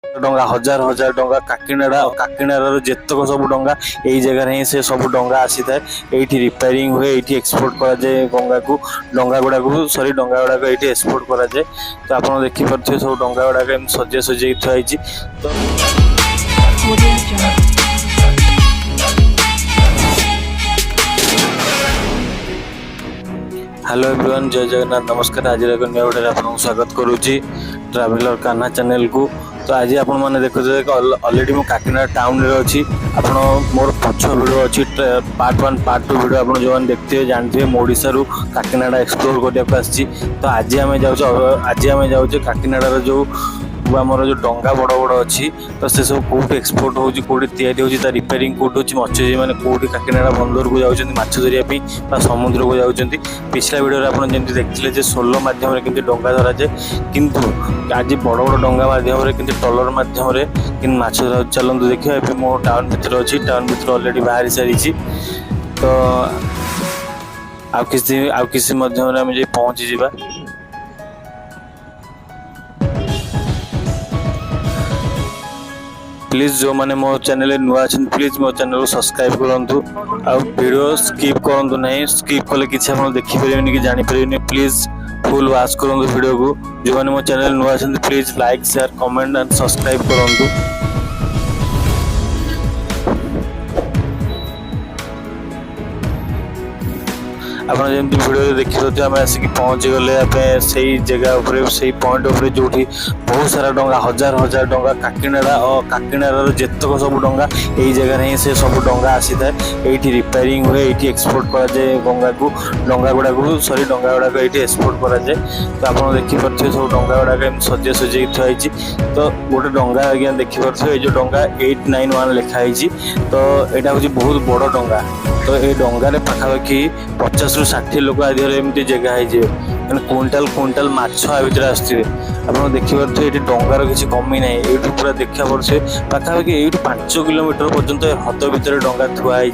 डंगा हजार हजार डंगा काकीनाड़ा जेतक सब डंगा यही जगह ही से सब डंगा आसी था ये रिपेयरिंग हुए ये एक्सपोर्ट करा जाए गंगा को डंगा गुड़ा को सॉरी डंगा गुड़ाक ये एक्सपोर्ट करा जाए। तो आप देखिपे सब डंगा गुड़ाक सजे सजे थी तो हेलो एवरीवन जय जगन्नाथ नमस्कार। आज एक नया वीडियो आपको स्वागत करुच्ची ट्रैवलर कान्हा चैनल को। तो आज आपण मैंने देखुए ऑलरेडी मो काकीनाडा टाउन रे अच्छी आप मोर पछ वीडियो अच्छी पार्ट 1 पार्ट 2 वीडियो आप जो देखते हैं जानते हैं ओडिशा रु काकीनाडा एक्सप्लोर करने आसी। तो आज आम जाऊँ काकीनाडा जो आमर जो डंगा बड़ बड़ अच्छी तो से सब कौट एक्सपोर्ट होती या रिपेयरिंग कौट हो मत्स्यजीवी मैंने कौटी काकीनाडा बंदर को जाऊँच माछ धरिया समुद्र को जाऊँच। पिछला वीडियो आप देखते सोलो मध्यम कि डंगा धरा जाए किंतु आज बड़ बड़ डंगा मध्यम ट्रलर मध्यम माछ धरा चलते देखिए मो टाउन भितर अच्छी टाउन भितर ऑलरेडी बाहरी सारी। तो आउ किसी मध्यम पहुँची जावा। प्लीज जो मैंने मो चैनल नुआ प्लीज मो चैनल को सब्सक्राइब करूँ और वीडियो स्किप करूँ ना स्किप कले किसी आप देखिपारे कि जानीपारे प्लीज फुल वाच करूँ वीडियो को। जो मैंने मो चैनल नुआ please like share comment and subscribe करूँ। आप वीडियो देखिए आम आसिक पहुँची गले से जगह से पॉइंट जो बहुत सारा डंगा हजार हजार डंगा काकीनाड़ा जेतक सब डंगा यही जगह ही से सब डंगा आसी था ये रिपेयरिंग हुए ये एक्सपोर्ट करा जाए गंगा को डंगा गुड़ा को सॉरी डंगा गुड़ाक ये एक्सपोर्ट करा जाए। तो आप देखिपे सब डंगा गुड़ाक सजे सजे थी तो गोटे डंगा आज्ञा देखिपे ये जो डंगा 891 लिखाई तो यहाँ हूँ बहुत बड़ डंगा। तो ये डंगार पाखापाखि 50 ରୁ 60 लोक आधार एमती जगह है मैंने क्विंटाल क्विंटाल माछ भितर आसवे आप देखिपे ये डंगार किसी कमी ना ये पूरा देखा पड़े पाखापाखि ये 5 किलोमीटर पर्यंत हद भितर डंगा थुआई।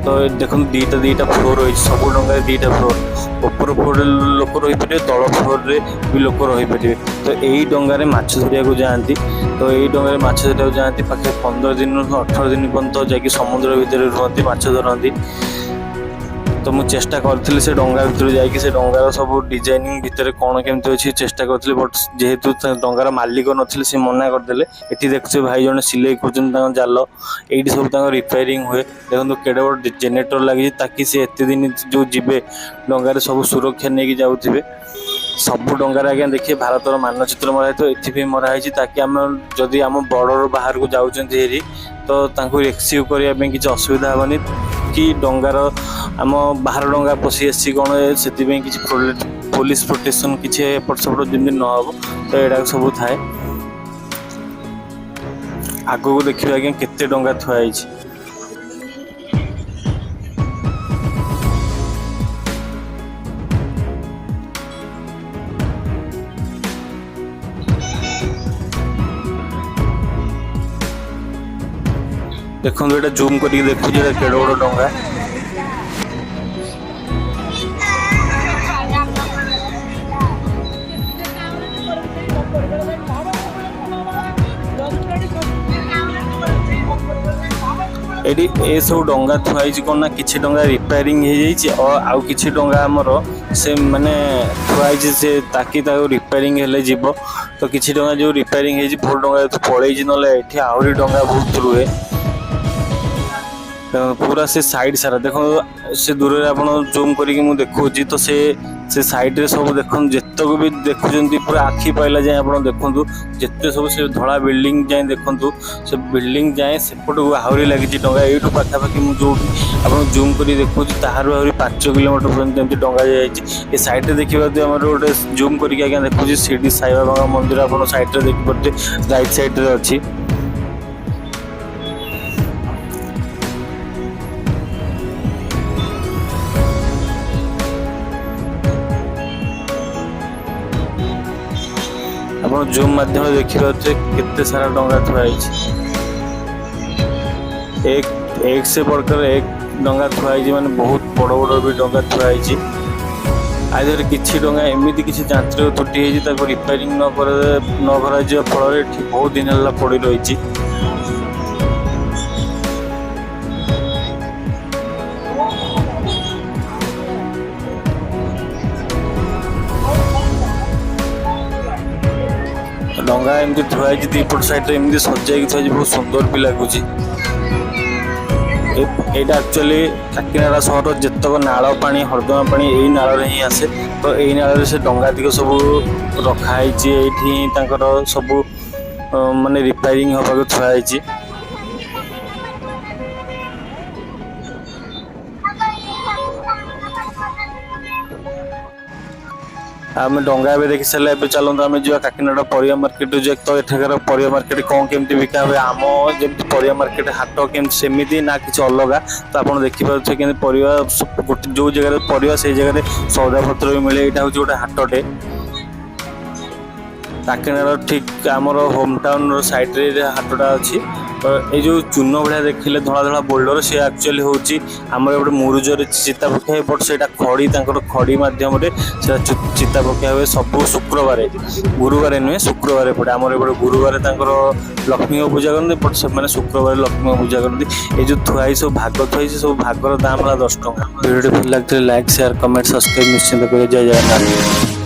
तो देखो दीटा फ्लोर रही सब डंगार दीटा फ्लोर ऊपर फ्लोर लोक रही पारे तल फ्लोर रे भी लोक रही पारे। तो यही डंगार माछ धरिया जाती तो यही डंगार माछ धरिया जाती पाखे 15 दिन 18 दिन पर्यंत जाकि समुद्र भितर रुहति माछ धरती। तो मुझे चेष्टा करी से डंगा भितर जाकि से डंगार सब डिजाइनिंग भितर कौन केमती अच्छी चेष्टा करी बट जेहेतु डंगार मालिक नथिले से मना करदे। ये देखुचे भाई जन सिलाई कर जाल ये सब रिपेयरिंग हुए देखो केड़े बड़ जेनेटर लगी ताकि से एत दिन जो जीवे डंगार सब सुरक्षा नहीं जाऊे सब डंगार आज्ञा देखिए भारतर मानचित्र मराई तो ये मराई ताकि आम जदि आम बॉर्डर बाहर को जाऊँगी तो रेस्क्यू करने किसी असुविधा हेनी कि डंगार आम बाहर डंगा पशि आसी कौन से किसी पुलिस प्रोटेक्शन किसी एपट सेपट जमी न हो तो यहाँ सब थाए। आग को देखिए आज्ञा केते डंगा थुआई। देखो ये जूम करके देखो केड़ बड़ डंगा ये सब डंगा थुआई कौन ना किसी डंगा रिपेयरिंग हो आउ किसी डंगा आमर से माने थुआई से ताकि रिपेयरिंग हेले जीव। तो किसी डंगा जो रिपेयरिंग हो बहुत डंगा तो पड़े ना ये आहरी डंगा बहुत रुए पूरा से साइड सारा देखो से दूर आप जूम करके मुझे देखी तो से साइड रे सब देख जितक भी देखुं पूरा आखि पाइला जाए आप देखूँ जिते सब से धड़ा बिल्डिंग जाए देखूँ से बिल्डिंग जाए सेपट को आहरी लगी डंगा यू पाखापाखि जो आप जूम कर देखूँ तार आहरी 5 किलोमीटर पर्यटन डंगा जाए। साइड देखिए आम गोटे जूम करके आज्ञा देखुँ शिरडी साई बाबा मंदिर आप साइड रे देखिपे राइट साइड रे अच्छी। आप जूम माध्यम देखिए केते सारा डंगा थुआई एक से बढ़कर एक डंगा थुआई माने बहुत बड़ बड़ भी डंगा थुआई। ଆଇଦର କିଛି ଡଙ୍ଗା ଏମିତି କିଛି ଯାନ୍ତ୍ରିକ ତ୍ରୁଟି ହେଇଛି ତାକୁ ରିପେୟାରିଂ ନ କରାଯିବା ଫଳରେ ଏଠି ବହୁତ ଦିନ ହେଲା ପଡ଼ି ରହିଛି। ଡଙ୍ଗା ଏମିତି ଥୁଆ ହେଇଛି ଦିପଟ ସାଇଡରେ ଏମିତି ସଜାଇକି ଥୁଆ ହେଇଛି, ବହୁତ ସୁନ୍ଦର ବି ଲାଗୁଛି। এইটা ଆକ୍ଚୁଆଲି କାକିନାଡ଼ା ସହର ଯେତେକ ନାଳ ପାଣି ହର୍ଦ୍ଦମା ପାଣି ଏଇ ନାଳରେ ହିଁ ଆସେ। ତ ଏଇ ନାଳରେ ସେ ଡଙ୍ଗାତିକ ସବୁ ରଖା ହେଇଛି, ଏଇଠି ହିଁ ତାଙ୍କର ସବୁ ମାନେ ରିପେୟାରିଂ ହେବାକୁ ଥୁଆ ହେଇଛି। ଆମେ ଡଙ୍ଗା ଏବେ ଦେଖି ସାରିଲେ, ଏବେ ଚାଲନ୍ତୁ ଆମେ ଯିବା କାକିନାଡ଼ା ପରିବା ମାର୍କେଟକୁ ଯିବା। ତ ଏଠାକାର ପରିବା ମାର୍କେଟ କ'ଣ କେମିତି ବିକା ହୁଏ, ଆମ ଯେମିତି ପରିବା ମାର୍କେଟ ହାଟ କେମିତି ସେମିତି ନା କିଛି ଅଲଗା। ତ ଆପଣ ଦେଖିପାରୁଥିବେ କେମିତି ପରିବା ଗୋଟେ ଯେଉଁ ଜାଗାରେ ପରିବା ସେଇ ଜାଗାରେ ସଉଦାପତ୍ର ବି ମିଳେ। ଏଇଟା ହେଉଛି ଗୋଟେ ହାଟଟେ କାକିନାଡ଼ ଠିକ୍ ଆମର ହୋମ୍ ଟାଉନ୍ର ସାଇଡ଼୍ରେ ହାଟଟା ଅଛି। ତ ଏଇ ଯେଉଁ ଚୂନ ଭଳିଆ ଦେଖିଲେ ଧଳା ଧଳା ବୋଲ୍ଡର, ସେ ଆକ୍ଚୁଆଲି ହେଉଛି ଆମର ଗୋଟେ ମୁରୁଜରେ ଚିତା ପକା ହୁଏ। ବଟ୍ ସେଇଟା ଖଡ଼ି, ତାଙ୍କର ଖଡ଼ି ମାଧ୍ୟମରେ ସେଇଟା ଚିତା ପକା ହୁଏ ସବୁ ଶୁକ୍ରବାର, ଗୁରୁବାର ନୁହେଁ ଶୁକ୍ରବାର ପଡ଼େ। ଆମର ଏପଟେ ଗୁରୁବାର ତାଙ୍କର ଲକ୍ଷ୍ମୀଙ୍କ ପୂଜା କରନ୍ତି, ବଟ୍ ସେମାନେ ଶୁକ୍ରବାର ଲକ୍ଷ୍ମୀଙ୍କ ପୂଜା କରନ୍ତି। এই ଯେଉଁ ଥୁଆ ହେଇଛି ସବୁ ଭାଗ ଥୁଆ ହେଇଛି, ସବୁ ଭାଗର ଦାମ ହେଲା 10 ଟଙ୍କା। ଭିଡ଼ିଓଟି ଭଲ ଲାଗିଥିଲେ ଲାଇକ୍, ସେୟାର, କମେଣ୍ଟ, ସବସ୍କ୍ରାଇବ୍ ନିଶ୍ଚିନ୍ତ କରିବେ। ଜୟ ଜଗନ୍ନାଥ।